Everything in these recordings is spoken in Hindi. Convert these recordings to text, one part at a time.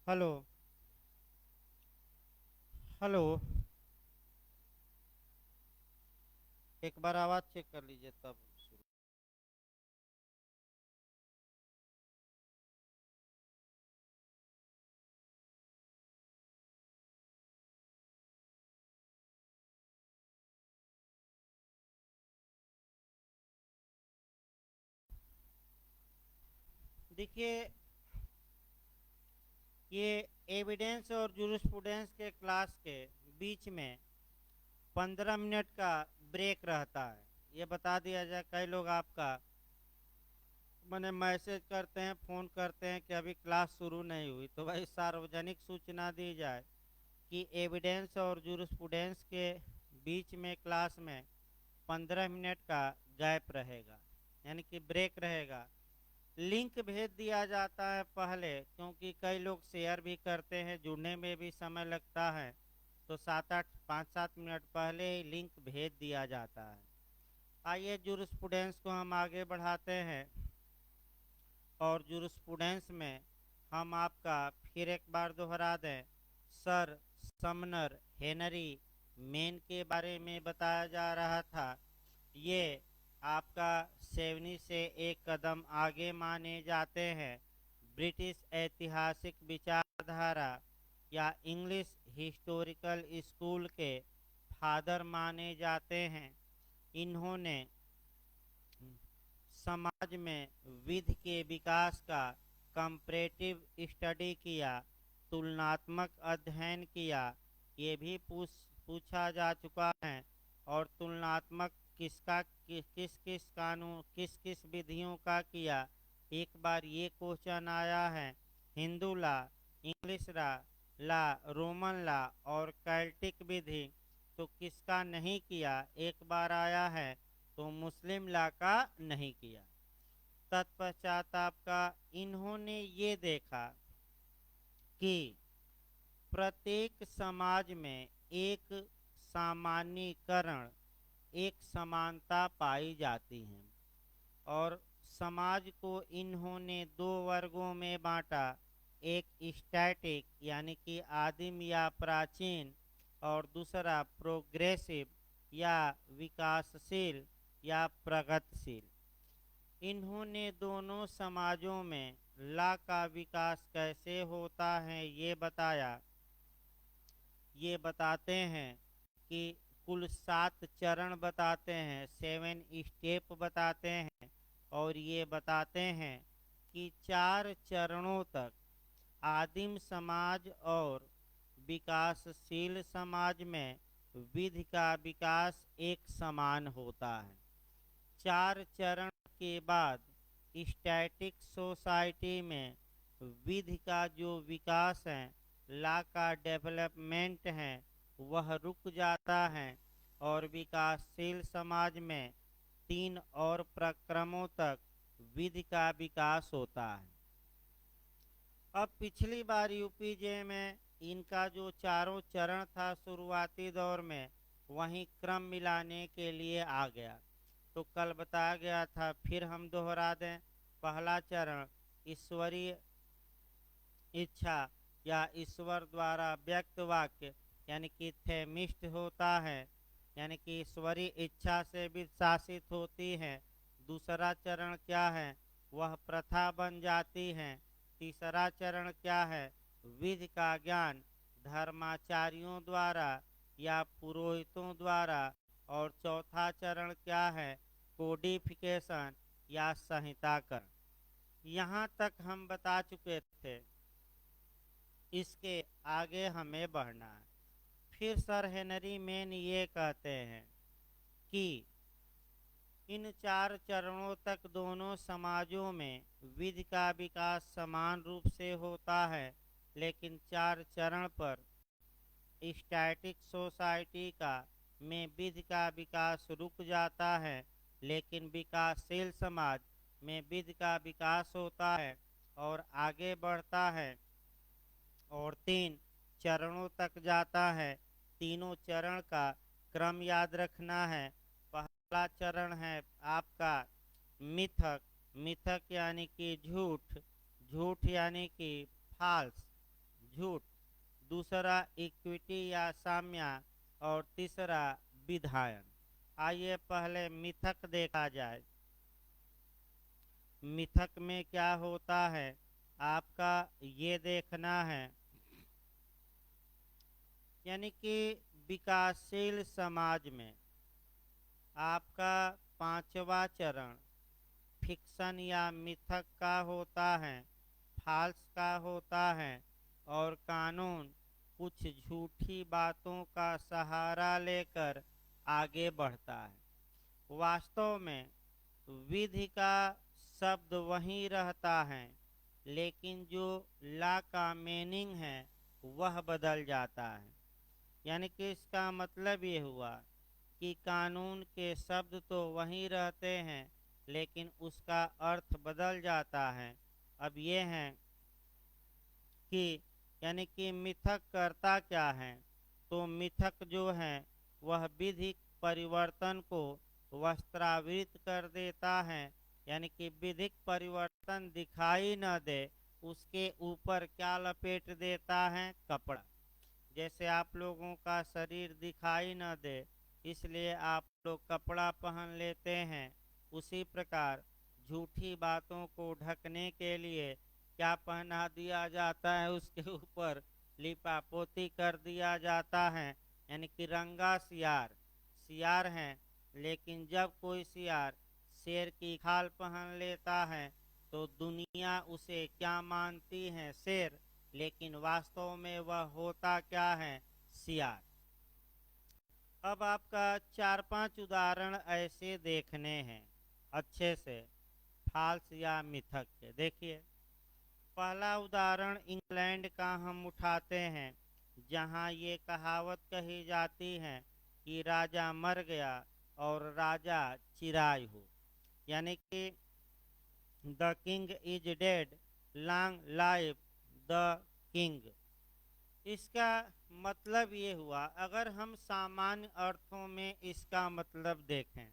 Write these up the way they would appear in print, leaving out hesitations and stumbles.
हेलो। हेलो। एक बार आवाज़ चेक कर लीजिए तब शुरू। देखिए, ये एविडेंस और जूरिस्प्रूडेंस के क्लास के बीच में 15 मिनट का ब्रेक रहता है। ये बता दिया जाए, कई लोग आपका मैंने मैसेज करते हैं, फ़ोन करते हैं कि अभी क्लास शुरू नहीं हुई, तो भाई सार्वजनिक सूचना दी जाए कि एविडेंस और जूरिस्प्रूडेंस के बीच में क्लास में 15 मिनट का गैप रहेगा, यानी कि ब्रेक रहेगा। लिंक भेज दिया जाता है पहले, क्योंकि कई लोग शेयर भी करते हैं, जुड़ने में भी समय लगता है, तो 5-7 मिनट पहले ही लिंक भेज दिया जाता है। आइए जूरिस्प्रूडेंस को हम आगे बढ़ाते हैं। और जूरिस्प्रूडेंस में हम आपका फिर एक बार दोहरा दें, सर समनर हेनरी मेन के बारे में बताया जा रहा था। ये आपका सेवनी से एक कदम आगे माने जाते हैं। ब्रिटिश ऐतिहासिक विचारधारा या इंग्लिश हिस्टोरिकल स्कूल के फादर माने जाते हैं। इन्होंने समाज में विधि के विकास का कंपैरेटिव स्टडी किया, तुलनात्मक अध्ययन किया। ये भी पूछा जा चुका है। और तुलनात्मक किस किस कानून किस किस विधियों का किया, एक बार ये क्वेश्चन आया है। हिंदू ला, इंग्लिश ला, रोमन ला और कैल्टिक विधि तो किसका नहीं किया, एक बार आया है, तो मुस्लिम ला का नहीं किया। तत्पश्चात आपका इन्होंने ये देखा कि प्रत्येक समाज में एक सामान्यीकरण, एक समानता पाई जाती है। और समाज को इन्होंने दो वर्गों में बांटा, एक स्टैटिक यानी कि आदिम या प्राचीन, और दूसरा प्रोग्रेसिव या विकासशील या प्रगतिशील। इन्होंने दोनों समाजों में ला का विकास कैसे होता है ये बताया। ये बताते हैं कि कुल 7 चरण बताते हैं, 7 स्टेप बताते हैं। और ये बताते हैं कि 4 चरणों तक आदिम समाज और विकासशील समाज में विधि का विकास एक समान होता है। 4 चरण के बाद स्टैटिक सोसाइटी में विधि का जो विकास है, ला का डेवलपमेंट है, वह रुक जाता है। और विकासशील समाज में 3 और प्रक्रमों तक विधि का विकास होता है। अब पिछली बार यूपीजे में इनका जो चारों चरण था शुरुआती दौर में, वहीं क्रम मिलाने के लिए आ गया। तो कल बताया गया था, फिर हम दोहरा दें। पहला चरण ईश्वरीय इच्छा या ईश्वर द्वारा व्यक्त वाक्य यानी कि थेमिस्ट होता है, यानी कि ईश्वरीय इच्छा से भी शासित होती है। दूसरा चरण क्या है, वह प्रथा बन जाती है। तीसरा चरण क्या है, विधि का ज्ञान धर्माचार्यों द्वारा या पुरोहितों द्वारा। और चौथा चरण क्या है, कोडिफिकेशन या संहिताकरण। यहाँ तक हम बता चुके थे, इसके आगे हमें बढ़ना है। फिर सर हेनरी मेन ये कहते हैं कि इन 4 चरणों तक दोनों समाजों में विधि का विकास समान रूप से होता है, लेकिन 4 चरण पर स्टैटिक सोसाइटी का में विधि का विकास रुक जाता है, लेकिन विकासशील समाज में विधि का विकास होता है और आगे बढ़ता है और 3 चरणों तक जाता है। तीनों चरण का क्रम याद रखना है। पहला चरण है आपका मिथक। मिथक यानी कि झूठ, झूठ यानी कि फाल्स, झूठ, दूसरा इक्विटी या साम्या और तीसरा विधायन। आइए पहले मिथक देखा जाए। मिथक में क्या होता है आपका ये देखना है। यानी कि विकासशील समाज में आपका पांचवा चरण फिक्शन या मिथक का होता है, फाल्स का होता है, और कानून कुछ झूठी बातों का सहारा लेकर आगे बढ़ता है। वास्तव में विधि का शब्द वही रहता है, लेकिन जो ला का मीनिंग है वह बदल जाता है। यानी कि इसका मतलब ये हुआ कि कानून के शब्द तो वही रहते हैं, लेकिन उसका अर्थ बदल जाता है। अब ये है कि यानी कि मिथक करता क्या है, तो मिथक जो है वह विधिक परिवर्तन को वस्त्रावृत कर देता है। यानी कि विधिक परिवर्तन दिखाई न दे, उसके ऊपर क्या लपेट देता है, कपड़ा। जैसे आप लोगों का शरीर दिखाई न दे इसलिए आप लोग कपड़ा पहन लेते हैं, उसी प्रकार झूठी बातों को ढकने के लिए क्या पहना दिया जाता है, उसके ऊपर लिपापोती कर दिया जाता है। यानी कि रंगा सियार सियार है, लेकिन जब कोई सियार शेर की खाल पहन लेता है तो दुनिया उसे क्या मानती है, शेर, लेकिन वास्तव में वह होता क्या है, सियार। अब आपका 4-5 उदाहरण ऐसे देखने हैं अच्छे से, फाल्स या मिथक के। देखिए पहला उदाहरण इंग्लैंड का हम उठाते हैं, जहां ये कहावत कही जाती है कि राजा मर गया और राजा चिराय हो। यानी कि the king is dead, long live the king. इसका मतलब ये हुआ, अगर हम सामान्य अर्थों में इसका मतलब देखें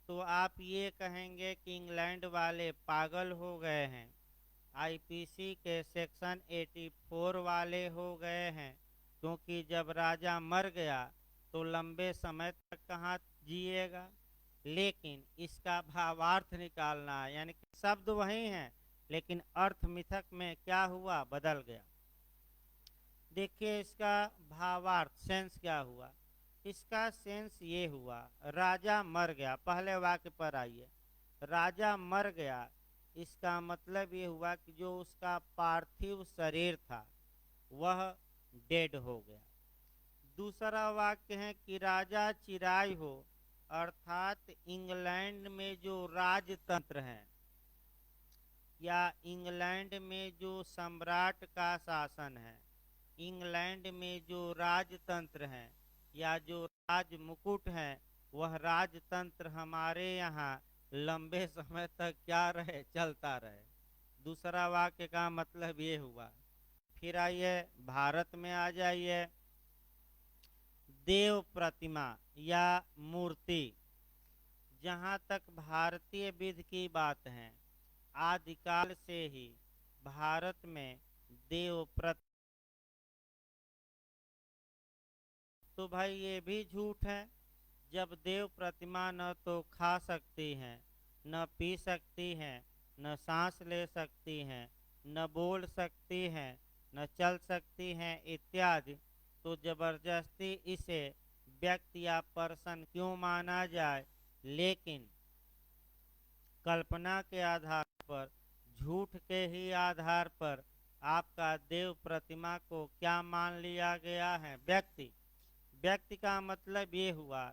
तो आप ये कहेंगे कि इंग्लैंड वाले पागल हो गए हैं, आईपीसी के सेक्शन 84 वाले हो गए हैं, क्योंकि जब राजा मर गया तो लंबे समय तक कहाँ जिएगा। लेकिन इसका भावार्थ निकालना है, यानी कि शब्द वही हैं लेकिन अर्थ मिथक में क्या हुआ, बदल गया। देखिए इसका भावार्थ सेंस क्या हुआ। इसका सेंस ये हुआ, राजा मर गया। पहले वाक्य पर आइए, राजा मर गया, इसका मतलब ये हुआ कि जो उसका पार्थिव शरीर था वह डेड हो गया। दूसरा वाक्य है कि राजा चिराय हो, अर्थात इंग्लैंड में जो राजतंत्र है या इंग्लैंड में जो सम्राट का शासन है, इंग्लैंड में जो राजतंत्र है या जो राज मुकुट है, वह राजतंत्र हमारे यहाँ लंबे समय तक क्या रहे, चलता रहे। दूसरा वाक्य का मतलब ये हुआ। फिर आइए भारत में आ जाइए, देव प्रतिमा या मूर्ति। जहाँ तक भारतीय विधि की बात है, आदिकाल से ही भारत में देव प्रतिमा, तो भाई ये भी झूठ है। जब देव प्रतिमा न तो खा सकती हैं, न पी सकती हैं, न सांस ले सकती हैं, न बोल सकती हैं, न चल सकती हैं इत्यादि, तो जबरदस्ती इसे व्यक्ति या पर्सन क्यों माना जाए। लेकिन कल्पना के आधार पर, झूठ के ही आधार पर आपका देव प्रतिमा को क्या मान लिया गया है, व्यक्ति। व्यक्ति का मतलब ये हुआ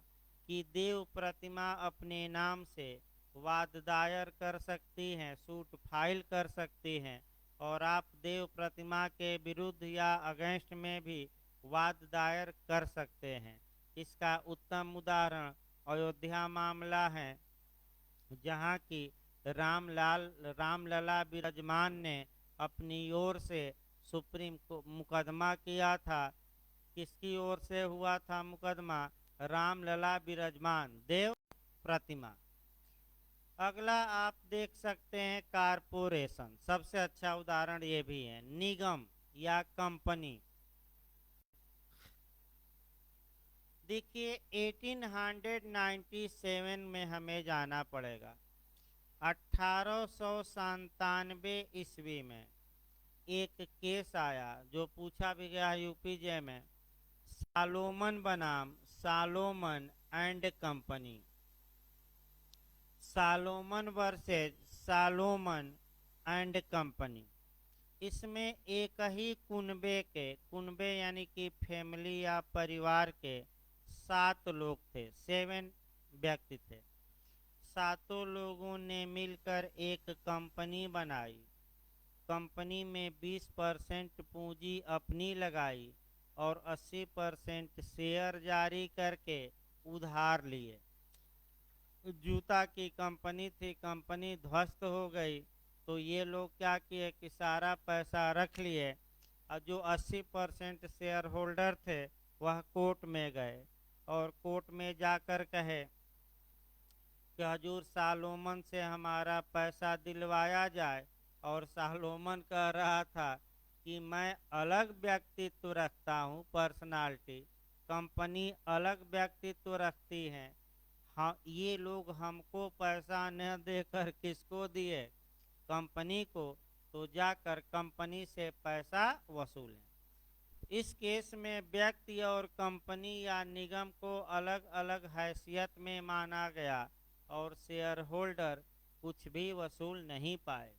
कि देव प्रतिमा अपने नाम से वाद दायर कर सकती हैं, सूट फाइल कर सकती हैं, और आप देव प्रतिमा के विरुद्ध या अगेंस्ट में भी वाद दायर कर सकते हैं। इसका उत्तम उदाहरण अयोध्या मामला है, जहाँ की रामलला विराजमान ने अपनी ओर से सुप्रीम को मुकदमा किया था। किसकी ओर से हुआ था मुकदमा, रामलला विराजमान, देव प्रतिमा। अगला आप देख सकते हैं कारपोरेशन, सबसे अच्छा उदाहरण ये भी है, निगम। या कंपनी। देखिए 1897 में हमें जाना पड़ेगा। 1897 ईस्वी में एक केस आया जो पूछा भी गया यूपीजे में, सालोमन बनाम Salomon and company, Salomon versus Salomon and company. इसमें एक ही कुनबे यानी कि फैमिली या परिवार के 7 लोग थे, 7 व्यक्ति थे। सातों लोगों ने मिलकर एक कंपनी बनाई। कंपनी में 20% पूंजी अपनी लगाई और 80% शेयर जारी करके उधार लिए। जूता की कंपनी थी, कंपनी ध्वस्त हो गई तो ये लोग क्या किए कि सारा पैसा रख लिए और जो 80% शेयर होल्डर थे वह कोर्ट में गए और कोर्ट में जाकर कहे कि हजूर सालोमन से हमारा पैसा दिलवाया जाए। और सालोमन कह रहा था कि मैं अलग व्यक्तित्व रखता हूँ, पर्सनालिटी, कंपनी अलग व्यक्तित्व रखती है। हाँ, ये लोग हमको पैसा न देकर किसको दिए, कंपनी को, तो जाकर कंपनी से पैसा वसूलें। इस केस में व्यक्ति और कंपनी या निगम को अलग अलग हैसियत में माना गया और शेयर होल्डर कुछ भी वसूल नहीं पाए।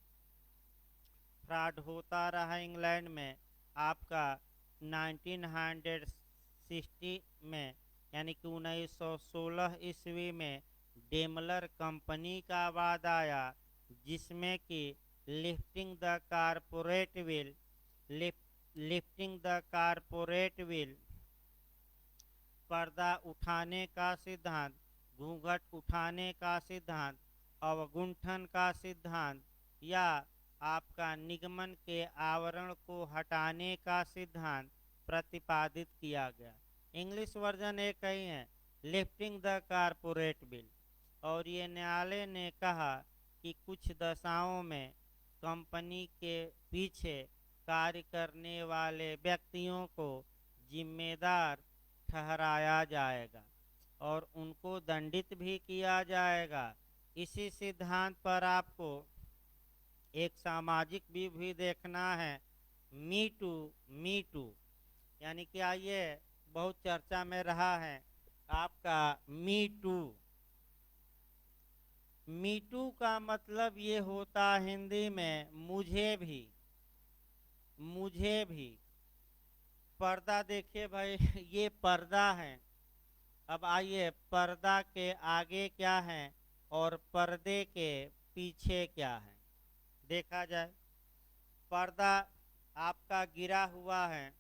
फ्रॉड होता रहा इंग्लैंड में। आपका 1960 में यानी कि 1916 ईस्वी में डेमलर कंपनी का वाद आया, जिसमें कि lifting the corporate will lifting the corporate will, पर्दा उठाने का सिद्धांत, घूंघट उठाने का सिद्धांत, अवगुंठन का सिद्धांत या आपका निगमन के आवरण को हटाने का सिद्धांत प्रतिपादित किया गया। इंग्लिश वर्जन एक ही है, लिफ्टिंग द कारपोरेट बिल। और ये न्यायालय ने कहा कि कुछ दशाओं में कंपनी के पीछे कार्य करने वाले व्यक्तियों को जिम्मेदार ठहराया जाएगा और उनको दंडित भी किया जाएगा। इसी सिद्धांत पर आपको एक सामाजिक भी देखना है, मी टू यानी कि आइए बहुत चर्चा में रहा है आपका मी टू का मतलब ये होता हिंदी में मुझे भी। पर्दा देखिए भाई ये पर्दा है। अब आइए पर्दा के आगे क्या है और पर्दे के पीछे क्या है देखा जाए। पर्दा आपका गिरा हुआ है,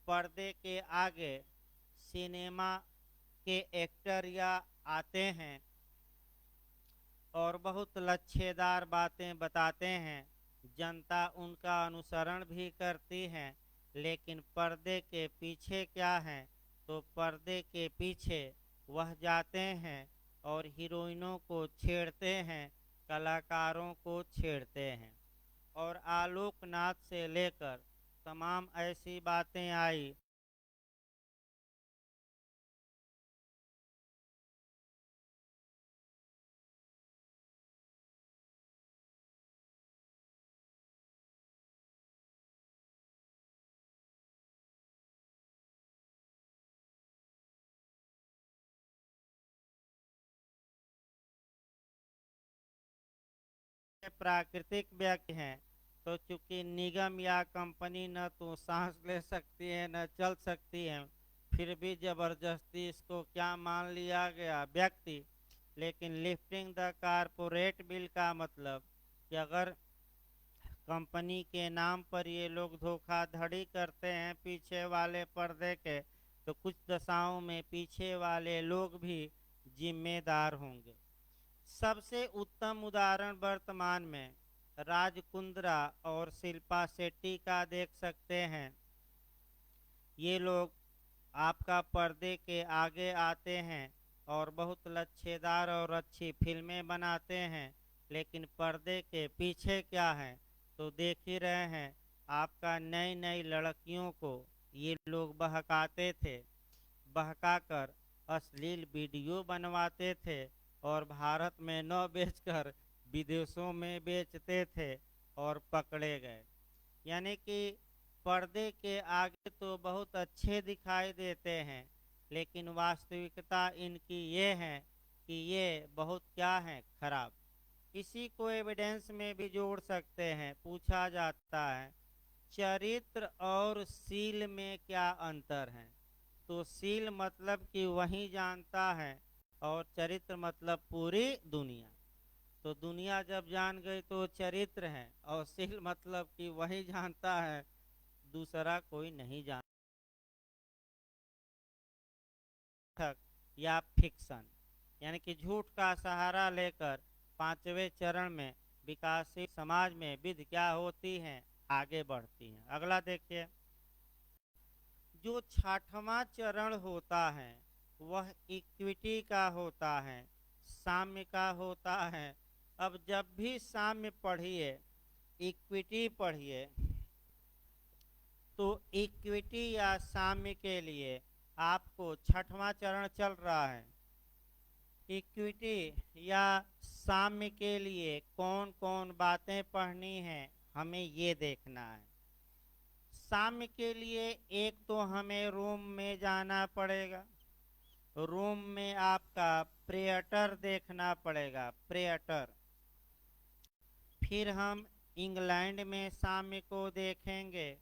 पर्दे के आगे सिनेमा के एक्टर या आते हैं और बहुत लच्छेदार बातें बताते हैं, जनता उनका अनुसरण भी करती है। लेकिन पर्दे के पीछे क्या है, तो पर्दे के पीछे वह जाते हैं और हीरोइनों को छेड़ते हैं, कलाकारों को छेड़ते हैं। और आलोकनाथ से लेकर तमाम ऐसी बातें आई प्राकृतिक व्यक्ति हैं, तो चूंकि निगम या कंपनी न तो सांस ले सकती है न चल सकती है, फिर भी जबरदस्ती इसको क्या मान लिया गया, व्यक्ति। लेकिन लिफ्टिंग द कारपोरेट बिल का मतलब कि अगर कंपनी के नाम पर ये लोग धोखाधड़ी करते हैं पीछे वाले पर्दे के, तो कुछ दशाओं में पीछे वाले लोग भी जिम्मेदार होंगे। सबसे उत्तम उदाहरण वर्तमान में राज कुंद्रा और शिल्पा शेट्टी का देख सकते हैं। ये लोग आपका पर्दे के आगे आते हैं और बहुत लच्छेदार और अच्छी फिल्में बनाते हैं, लेकिन पर्दे के पीछे क्या है तो देख ही रहे हैं आपका नई नई लड़कियों को ये लोग बहकाते थे, बहकाकर अश्लील वीडियो बनवाते थे और भारत में न बेचकर विदेशों में बेचते थे और पकड़े गए। यानी कि पर्दे के आगे तो बहुत अच्छे दिखाई देते हैं, लेकिन वास्तविकता इनकी ये है कि ये बहुत क्या है, खराब। इसी को एविडेंस में भी जोड़ सकते हैं। पूछा जाता है चरित्र और सील में क्या अंतर है, तो सील मतलब कि वही जानता है और चरित्र मतलब पूरी दुनिया। तो दुनिया जब जान गई तो चरित्र है, और सील मतलब कि वही जानता है, दूसरा कोई नहीं जानता। या फिक्शन यानी कि झूठ का सहारा लेकर पांचवें चरण में विकासशील समाज में विधि क्या होती है, आगे बढ़ती हैं। अगला देखिए, जो छठवां चरण होता है वह इक्विटी का होता है, साम्य का होता है। अब जब भी साम्य पढ़िए, इक्विटी पढ़िए, तो इक्विटी या साम्य के लिए आपको छठवां चरण चल रहा है। इक्विटी या साम्य के लिए कौन कौन बातें पढ़नी है, हमें ये देखना है। साम्य के लिए एक तो हमें रोम में जाना पड़ेगा, रोम में आपका प्रेटर देखना पड़ेगा, प्रेटर। फिर हम इंग्लैंड में साम्य को देखेंगे,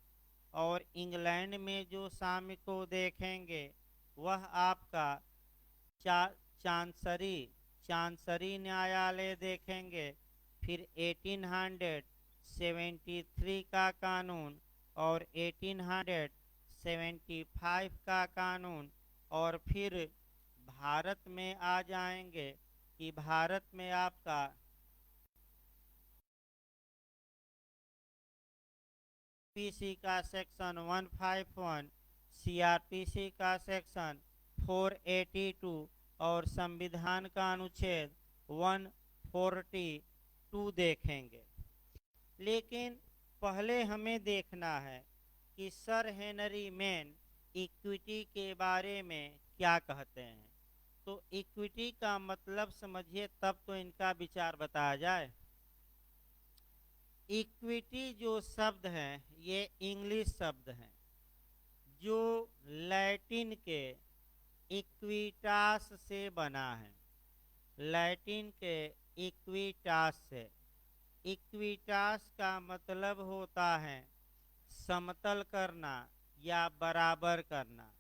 और इंग्लैंड में जो साम्य को देखेंगे वह आपका चा, चांसरी चांसरी न्यायालय देखेंगे। फिर 1873 का कानून और 1875 का कानून, और फिर भारत में आ जाएंगे कि भारत में आपका पीसी का सेक्शन 151, सीआरपीसी का सेक्शन 482 और संविधान का अनुच्छेद 142 देखेंगे। लेकिन पहले हमें देखना है कि सर हेनरी मेन इक्विटी के बारे में क्या कहते हैं। तो इक्विटी का मतलब समझिए, तब तो इनका विचार बताया जाए। इक्विटी जो शब्द है ये इंग्लिश शब्द है, जो लैटिन के इक्विटास से बना है, लैटिन के इक्विटास से। इक्विटास का मतलब होता है समतल करना या बराबर करना,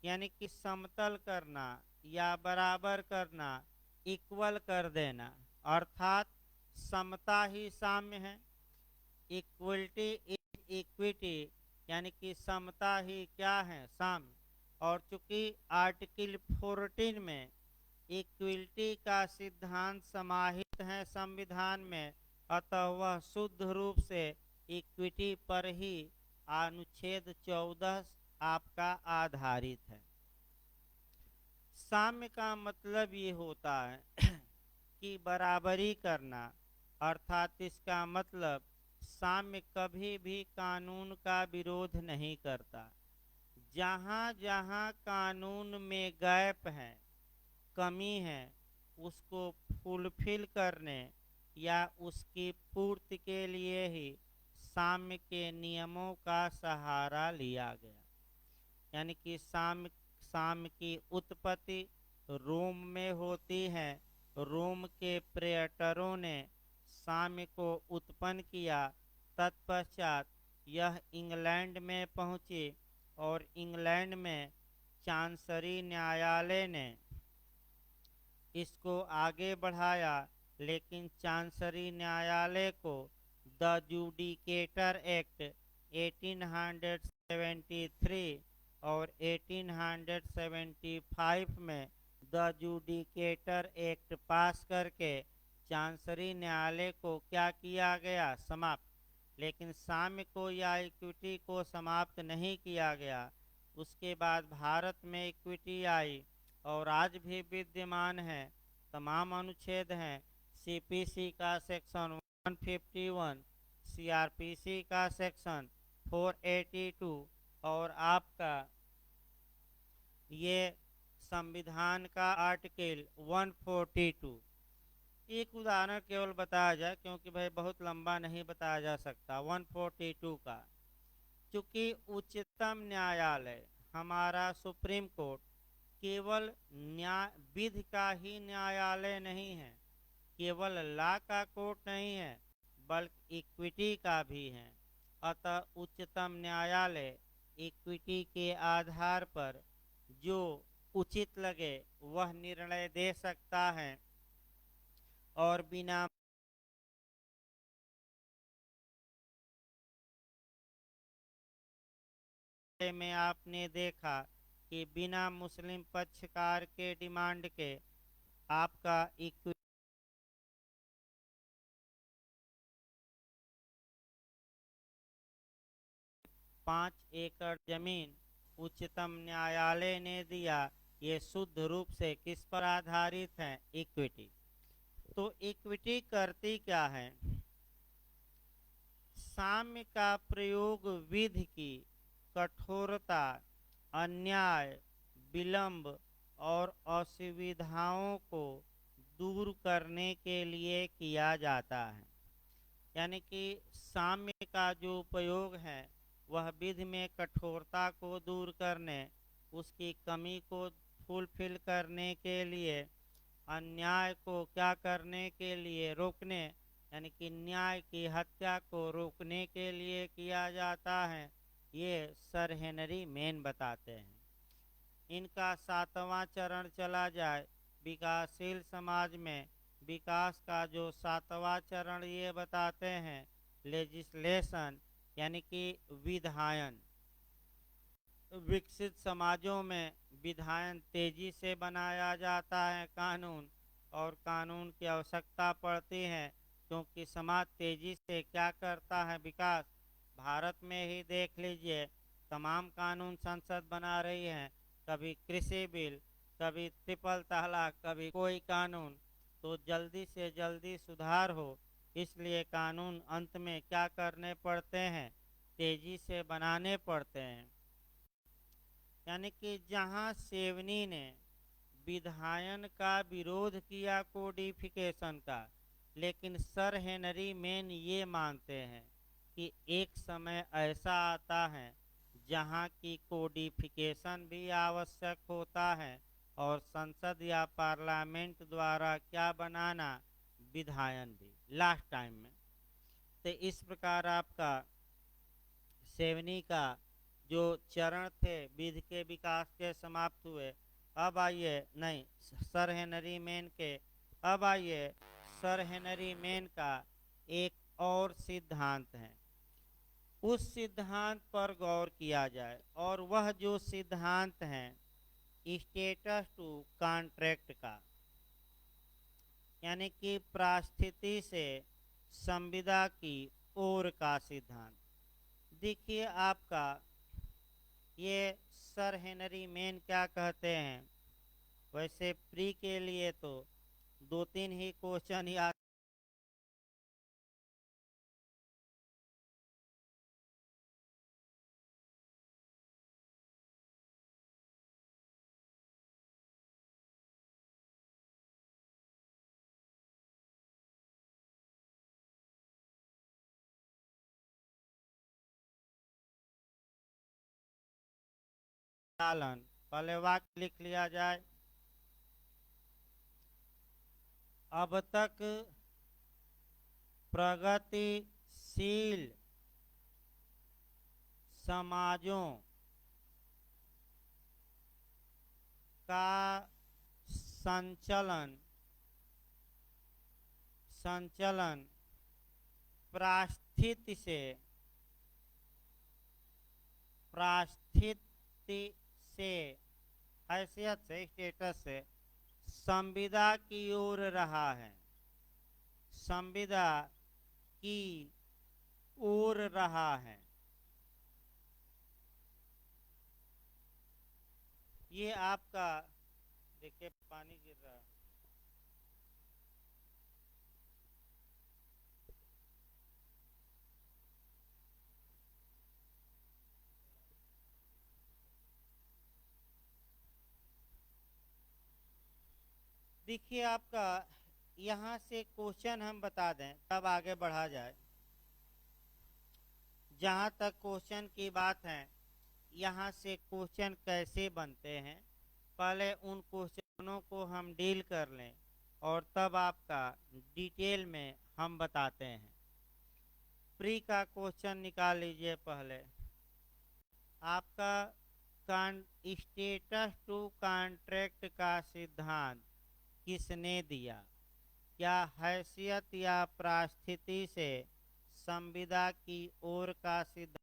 यानी कि समतल करना या बराबर करना, इक्वल कर देना, अर्थात समता ही साम्य है। इक्वलिटी इज इक्विटी, यानी कि समता ही क्या है, साम्य। और चूंकि आर्टिकल 14 में इक्विलिटी का सिद्धांत समाहित है संविधान में, अतः वह शुद्ध रूप से इक्विटी पर ही अनुच्छेद 14 आपका आधारित है। साम्य का मतलब ये होता है कि बराबरी करना, अर्थात इसका मतलब साम्य कभी भी कानून का विरोध नहीं करता। जहाँ जहाँ कानून में गैप है, कमी है, उसको फुलफिल करने या उसकी पूर्ति के लिए ही साम्य के नियमों का सहारा लिया गया। यानी कि साम्य की उत्पत्ति रोम में होती है। रोम के प्रेटरों ने साम्य को उत्पन्न किया। तत्पश्चात यह इंग्लैंड में पहुंची और इंग्लैंड में चांसरी न्यायालय ने इसको आगे बढ़ाया, लेकिन चांसरी न्यायालय को द जुडिकेटर एक्ट 1873 और 1875 में द जुडिकेटर एक्ट पास करके चांसरी न्यायालय को क्या किया गया, समाप्त। लेकिन साम्य को या इक्विटी को समाप्त नहीं किया गया। उसके बाद भारत में इक्विटी आई और आज भी विद्यमान है। तमाम अनुच्छेद हैं। सीपीसी का सेक्शन 151, सीआरपीसी का सेक्शन 482 और आपका ये संविधान का आर्टिकल 142। एक उदाहरण केवल बताया जाए क्योंकि भाई बहुत लंबा नहीं बताया जा सकता। 142 का, चूंकि उच्चतम न्यायालय हमारा सुप्रीम कोर्ट केवल न्याय विधि का ही न्यायालय नहीं है, केवल लॉ का कोर्ट नहीं है, बल्कि इक्विटी का भी है। अतः उच्चतम न्यायालय इक्विटी के आधार पर जो उचित लगे वह निर्णय दे सकता है और बिना में आपने देखा कि बिना मुस्लिम पक्षकार के डिमांड के आपका इक्विटी 5 एकड़ जमीन उच्चतम न्यायालय ने दिया। ये शुद्ध रूप से किस पर आधारित है? इक्विटी। तो इक्विटी करती क्या है? साम्य का प्रयोग विधि की कठोरता, अन्याय, विलंब और असुविधाओं को दूर करने के लिए किया जाता है। यानी कि साम्य का जो उपयोग है वह विधि में कठोरता को दूर करने, उसकी कमी को फुलफिल करने के लिए, अन्याय को क्या करने के लिए? रोकने, यानी कि न्याय की हत्या को रोकने के लिए किया जाता है। ये सर हेनरी मेन बताते हैं। इनका 7वां चरण चला जाए विकासशील समाज में, विकास का जो 7वां चरण ये बताते हैं लेजिस्लेशन, यानी कि विधायन। विकसित समाजों में विधायन तेजी से बनाया जाता है कानून, और कानून की आवश्यकता पड़ती है क्योंकि समाज तेजी से क्या करता है? विकास। भारत में ही देख लीजिए, तमाम कानून संसद बना रही है, कभी कृषि बिल, कभी ट्रिपल तलाक, कभी कोई कानून। तो जल्दी से जल्दी सुधार हो, इसलिए कानून अंत में क्या करने पड़ते हैं? तेजी से बनाने पड़ते हैं। यानी कि जहां सेवनी ने विधायन का विरोध किया कोडिफिकेशन का, लेकिन सर हेनरी मेन ये मानते हैं कि एक समय ऐसा आता है जहां की कोडिफिकेशन भी आवश्यक होता है और संसद या पार्लियामेंट द्वारा क्या बनाना? विधायन भी लास्ट टाइम में। तो इस प्रकार आपका सेवनी का जो चरण थे विधि के विकास के समाप्त हुए। अब आइए, नहीं, सर हेनरी मेन के, अब आइए सर हेनरी मेन का एक और सिद्धांत है, उस सिद्धांत पर गौर किया जाए। और वह जो सिद्धांत है स्टेटस टू कॉन्ट्रैक्ट का, यानी कि पारिस्थिति से संविदा की ओर का सिद्धांत। देखिए आपका ये सर हेनरी मेन क्या कहते हैं। वैसे प्री के लिए तो 2-3 ही क्वेश्चन याद चालन। पहले वाक्य लिख लिया जाए। अब तक प्रगतिशील समाजों का संचलन संचलन पारिस्थिति से हैसियत से, स्टेटस से संविदा की ओर रहा है, संविदा की ओर रहा है। ये आपका, देखिए पानी गिर रहा है। देखिए आपका यहाँ से क्वेश्चन हम बता दें तब आगे बढ़ा जाए। जहाँ तक क्वेश्चन की बात है, यहाँ से क्वेश्चन कैसे बनते हैं पहले उन क्वेश्चनों को हम डील कर लें और तब आपका डिटेल में हम बताते हैं। प्री का क्वेश्चन निकाल लीजिए पहले। आपका स्टेटस टू कॉन्ट्रैक्ट का सिद्धांत किसने दिया? क्या हैसियत या परिस्थिति से संविदा की ओर का सिद्धांत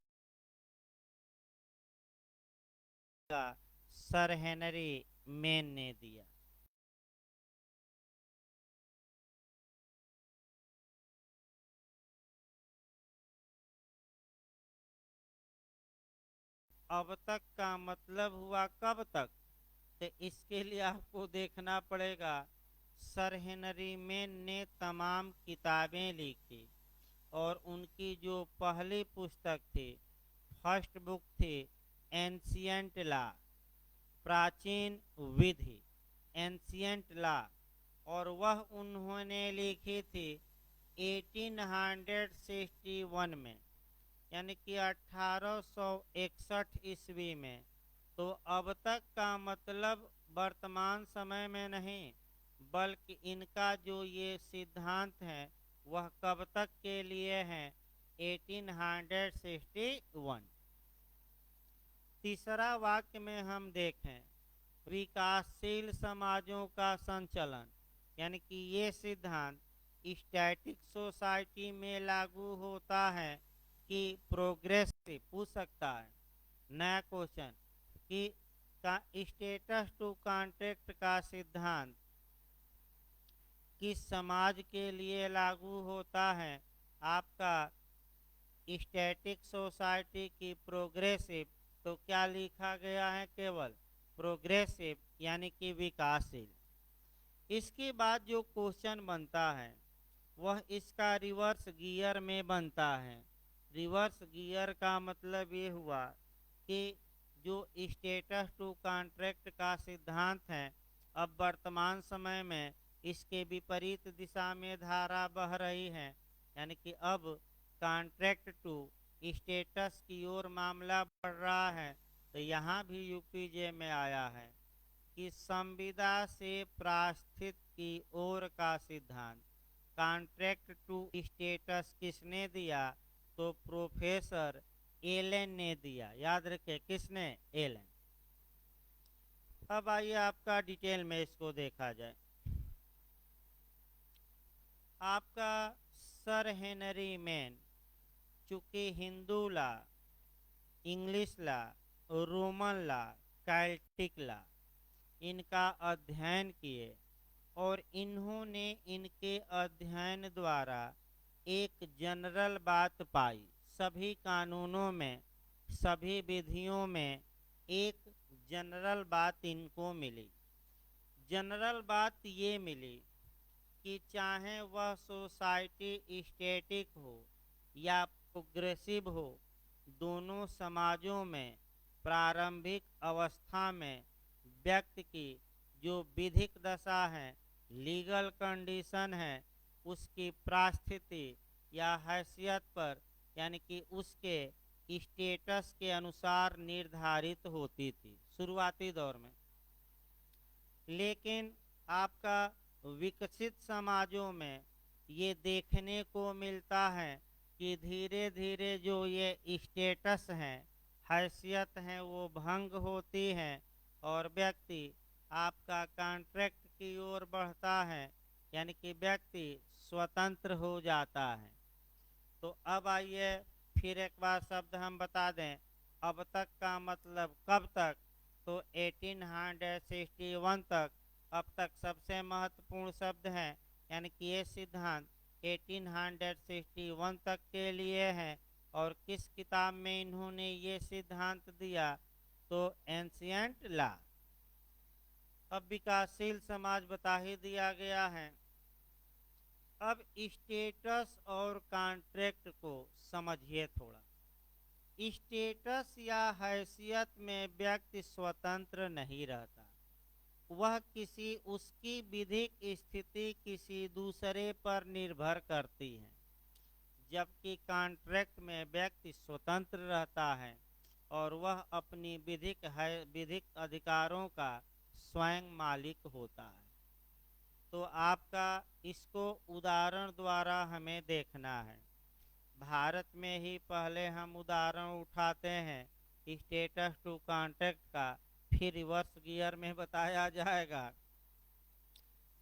सर हेनरी मेन ने दिया? अब तक का मतलब हुआ कब तक? तो इसके लिए आपको देखना पड़ेगा सर हेनरी मेन ने तमाम किताबें लिखी और उनकी जो पहली पुस्तक थी, फर्स्ट बुक थी एंशियंट लॉ, प्राचीन विधि, एंशियंट लॉ, और वह उन्होंने लिखी थी 1861 में, यानी कि 1861 ईस्वी में। तो अब तक का मतलब वर्तमान समय में नहीं, बल्कि इनका जो ये सिद्धांत है वह कब तक के लिए है? 1861। तीसरा वाक्य में हम देखें विकासशील समाजों का संचलन, यानी कि ये सिद्धांत स्टैटिक सोसाइटी में लागू होता है कि प्रोग्रेसिव? पूछ सकता है नया क्वेश्चन कि का स्टेटस टू कॉन्ट्रैक्ट का सिद्धांत किस समाज के लिए लागू होता है? आपका स्टैटिक सोसाइटी की प्रोग्रेसिव। तो क्या लिखा गया है? केवल प्रोग्रेसिव यानी कि विकासशील। इसके बाद जो क्वेश्चन बनता है वह इसका रिवर्स गियर में बनता है। रिवर्स गियर का मतलब ये हुआ कि जो स्टेटस टू कॉन्ट्रैक्ट का सिद्धांत है, अब वर्तमान समय में इसके विपरीत दिशा में धारा बह रही है, यानी कि अब कॉन्ट्रैक्ट टू स्टेटस की ओर मामला बढ़ रहा है। तो यहाँ भी यूपीजे में आया है कि संविदा से प्रास्थित की ओर का सिद्धांत कॉन्ट्रैक्ट टू स्टेटस किसने दिया? तो प्रोफेसर एलन ने दिया। याद रखें किसने? एलन। अब आइए आपका डिटेल में इसको देखा जाए। आपका सर हेनरी मेन चूंकि Hindu law, English law, Roman law, Celtic law इनका अध्ययन किए और इन्होंने इनके अध्ययन द्वारा एक जनरल बात पाई। सभी कानूनों में, सभी विधियों में एक जनरल बात इनको मिली। जनरल बात ये मिली कि चाहे वह सोसाइटी स्टैटिक हो या प्रोग्रेसिव हो, दोनों समाजों में प्रारंभिक अवस्था में व्यक्ति की जो विधिक दशा है, लीगल कंडीशन है, उसकी परिस्थिति या हैसियत पर, यानी कि उसके स्टेटस के अनुसार निर्धारित होती थी शुरुआती दौर में। लेकिन आपका विकसित समाजों में ये देखने को मिलता है कि धीरे धीरे जो ये स्टेटस हैं, हैसियत हैं, वो भंग होती है और व्यक्ति आपका कॉन्ट्रैक्ट की ओर बढ़ता है, यानी कि व्यक्ति स्वतंत्र हो जाता है। तो अब आइए फिर एक बार शब्द हम बता दें। अब तक का मतलब कब तक? तो 1861 तक। अब तक सबसे महत्वपूर्ण शब्द है, यानी कि ये सिद्धांत 1861 तक के लिए है। और किस किताब में इन्होंने ये सिद्धांत दिया? तो एंशियंट लॉ। अब विकासशील समाज बता ही दिया गया है। अब स्टेटस और कॉन्ट्रैक्ट को समझिए थोड़ा। स्टेटस या हैसियत में व्यक्ति स्वतंत्र नहीं रहता। वह किसी उसकी विधिक स्थिति किसी दूसरे पर निर्भर करती है, जबकि कॉन्ट्रैक्ट में व्यक्ति स्वतंत्र रहता है और वह अपनी विधिक अधिकारों का स्वयं मालिक होता है। तो आपका इसको उदाहरण द्वारा हमें देखना है। भारत में ही पहले हम उदाहरण उठाते हैं स्टेटस टू कॉन्ट्रैक्ट का, फिर रिवर्स गियर में बताया जाएगा।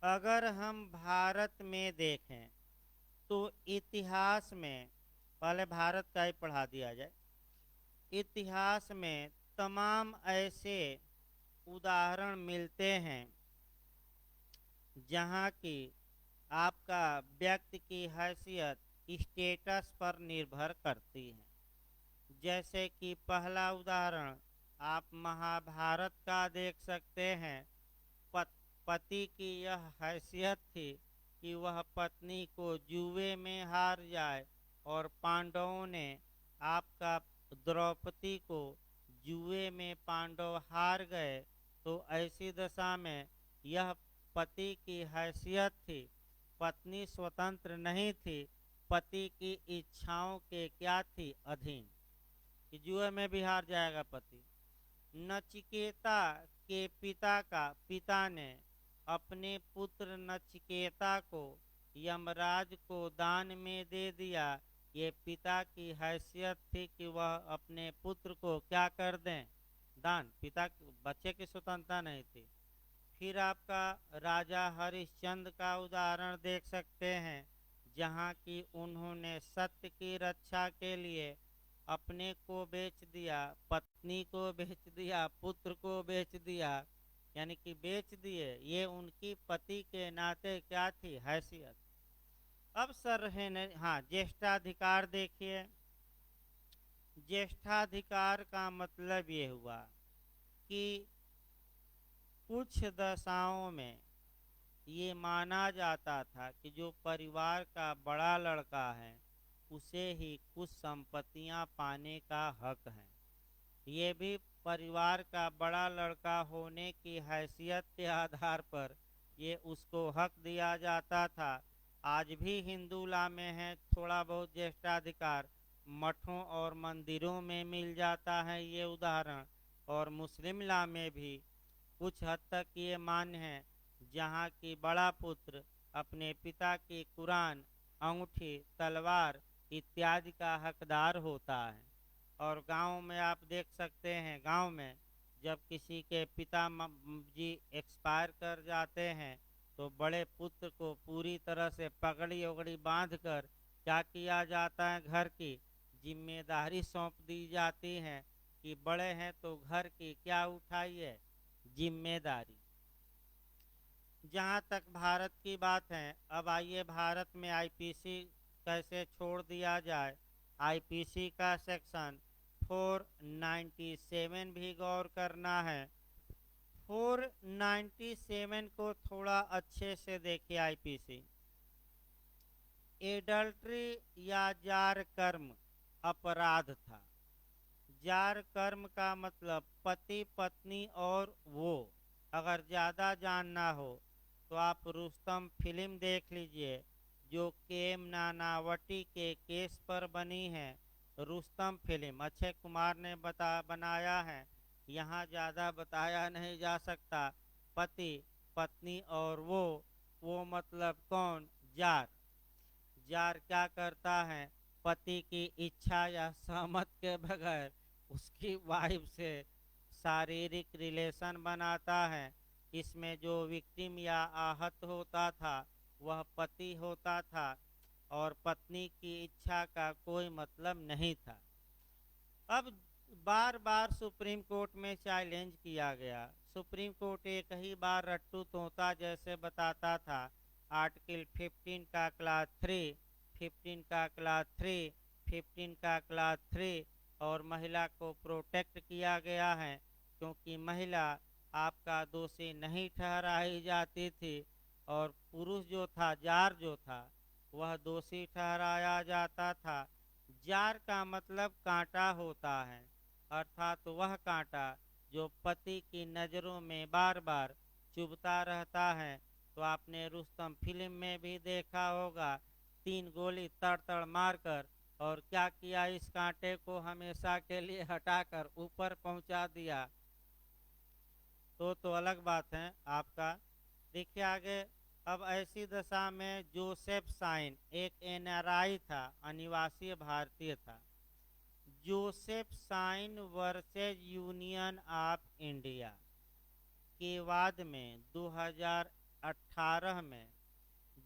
अगर हम भारत में देखें तो इतिहास में, पहले भारत का ही पढ़ा दिया जाए, इतिहास में तमाम ऐसे उदाहरण मिलते हैं जहाँ की आपका व्यक्ति की हैसियत स्टेटस पर निर्भर करती है। जैसे कि पहला उदाहरण आप महाभारत का देख सकते हैं। पति की यह हैसियत थी कि वह पत्नी को जुए में हार जाए, और पांडवों ने आपका द्रौपदी को जुए में पांडव हार गए, तो ऐसी दशा में यह पति की हैसियत थी। पत्नी स्वतंत्र नहीं थी, पति की इच्छाओं के क्या थी, अधीन, कि जुए में भी हार जाएगा पति। नचिकेता के पिता ने अपने पुत्र नचिकेता को यमराज को दान में दे दिया। ये पिता की हैसियत थी कि वह अपने पुत्र को क्या कर दें, दान। पिता बच्चे की स्वतंत्रता नहीं थी। फिर आपका राजा हरिश्चंद्र का उदाहरण देख सकते हैं, जहाँ की उन्होंने सत्य की रक्षा के लिए अपने को बेच दिया, पत्नी को बेच दिया, पुत्र को बेच दिया, यानी कि बेच दिए। ये उनकी पति के नाते क्या थी, हैसियत। अब सर है न, हाँ, ज्येष्ठाधिकार देखिए। ज्येष्ठाधिकार का मतलब ये हुआ कि कुछ दशाओं में ये माना जाता था कि जो परिवार का बड़ा लड़का है उसे ही कुछ संपत्तियां पाने का हक है। ये भी परिवार का बड़ा लड़का होने की हैसियत के आधार पर ये उसको हक दिया जाता था। आज भी हिंदू ला में है थोड़ा बहुत ज्येष्ठाधिकार, मठों और मंदिरों में मिल जाता है ये उदाहरण, और मुस्लिम ला में भी कुछ हद तक ये मान्य है, जहाँ की बड़ा पुत्र अपने पिता की कुरान, अंगूठी, तलवार इत्यादि का हकदार होता है। और गांव में आप देख सकते हैं, गांव में जब किसी के पिता जी एक्सपायर कर जाते हैं तो बड़े पुत्र को पूरी तरह से पगड़ी उगड़ी बांध कर क्या किया जाता है, घर की जिम्मेदारी सौंप दी जाती है कि बड़े हैं तो घर की क्या उठाइए, जिम्मेदारी। जहाँ तक भारत की बात है, अब आइए भारत में आईपीसी कैसे छोड़ दिया जाए। आईपीसी का सेक्शन 497 भी गौर करना है। 497 को थोड़ा अच्छे से देखिए। आईपीसी एडल्ट्री या जार कर्म अपराध था। जार कर्म का मतलब पति पत्नी और वो। अगर ज़्यादा जानना हो तो आप रुस्तम फिल्म देख लीजिए, जो केएम नानावटी के केस पर बनी है। रुस्तम फिल्म अक्षय कुमार ने बनाया है, यहाँ ज़्यादा बताया नहीं जा सकता। पति पत्नी और वो मतलब कौन, जार। जार क्या करता है, पति की इच्छा या सहमत के बगैर उसकी वाइफ से शारीरिक रिलेशन बनाता है। इसमें जो विक्टिम या आहत होता था वह पति होता था और पत्नी की इच्छा का कोई मतलब नहीं था। अब बार बार सुप्रीम कोर्ट में चैलेंज किया गया। सुप्रीम कोर्ट एक ही बार रट्टू तोता जैसे बताता था। आर्टिकल 15 का क्लास 3, 15 का क्लास 3, 15 का क्लास 3 और महिला को प्रोटेक्ट किया गया है, क्योंकि महिला आपका दोषी नहीं ठहराई जाती थी और पुरुष जो था, जार जो था, वह दोषी ठहराया जाता था। जार का मतलब कांटा होता है, अर्थात वह कांटा जो पति की नज़रों में बार बार चुभता रहता है। तो आपने रुस्तम फिल्म में भी देखा होगा, 3 गोली तड़ तड़ मारकर और क्या किया, इस कांटे को हमेशा के लिए हटाकर ऊपर पहुंचा दिया। तो अलग बात है आपका। देखिए आगे, अब ऐसी दशा में जोसेफ साइन एक एनआरआई था, अनिवासी भारतीय था। Joseph Shine versus Union of India के बाद में 2018 में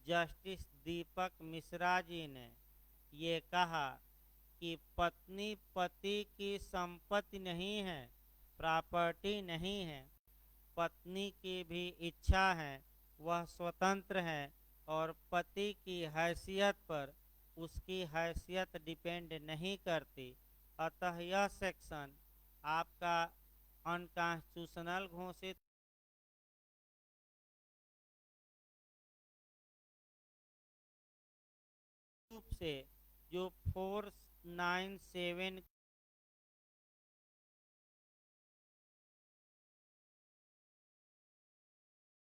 जस्टिस दीपक मिश्रा जी ने ये कहा कि पत्नी पति की संपत्ति नहीं है, प्रॉपर्टी नहीं है। पत्नी की भी इच्छा है, वह स्वतंत्र है और पति की हैसियत पर उसकी हैसियत डिपेंड नहीं करती। अतः यह सेक्शन आपका अनकॉन्स्टिट्यूशनल घोषित रूप से जो 497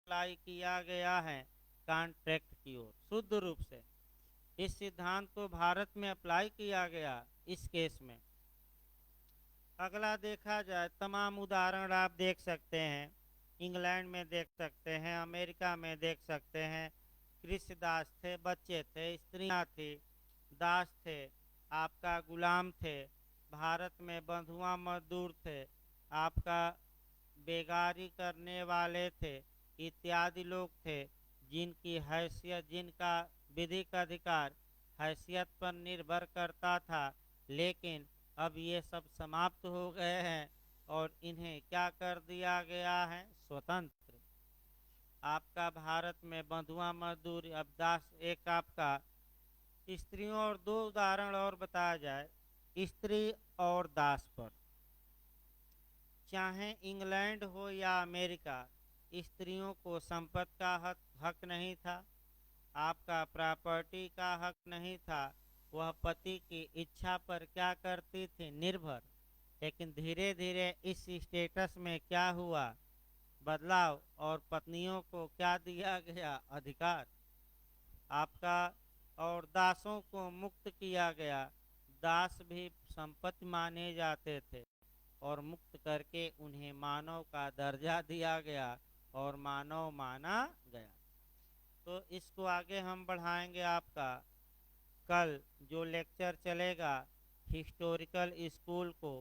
अप्लाई किया गया है कॉन्ट्रैक्ट की ओर शुद्ध रूप से। इस सिद्धांत को भारत में अप्लाई किया गया इस केस में। अगला देखा जाए, तमाम उदाहरण आप देख सकते हैं, इंग्लैंड में देख सकते हैं, अमेरिका में देख सकते हैं। कृषि दास थे, बच्चे थे, स्त्रियां थी, दास थे, आपका गुलाम थे। भारत में बंधुआ मजदूर थे, आपका बेगारी करने वाले थे, इत्यादि लोग थे जिनकी हैसियत, जिनका विधिक अधिकार हैसियत पर निर्भर करता था। लेकिन अब ये सब समाप्त हो गए हैं और इन्हें क्या कर दिया गया है, स्वतंत्र। आपका भारत में बंधुआ मजदूर, अब दास, एक आपका स्त्रियों, और 2 उदाहरण और बताया जाए स्त्री और दास पर। चाहे इंग्लैंड हो या अमेरिका, स्त्रियों को संपत्ति का हक नहीं था, आपका प्रॉपर्टी का हक नहीं था। वह पति की इच्छा पर क्या करती थी, निर्भर। लेकिन धीरे धीरे इस स्टेटस में क्या हुआ, बदलाव, और पत्नियों को क्या दिया गया, अधिकार आपका। और दासों को मुक्त किया गया। दास भी संपत्ति माने जाते थे और मुक्त करके उन्हें मानव का दर्जा दिया गया और मानव माना गया। तो इसको आगे हम बढ़ाएंगे। आपका कल जो लेक्चर चलेगा हिस्टोरिकल स्कूल को,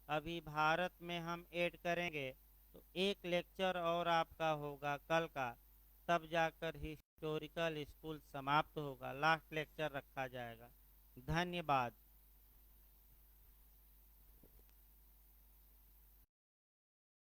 अभी भारत में हम ऐड करेंगे, तो एक लेक्चर और आपका होगा कल का, तब जाकर हिस्टोरिकल स्कूल समाप्त होगा, लास्ट लेक्चर रखा जाएगा। धन्यवाद।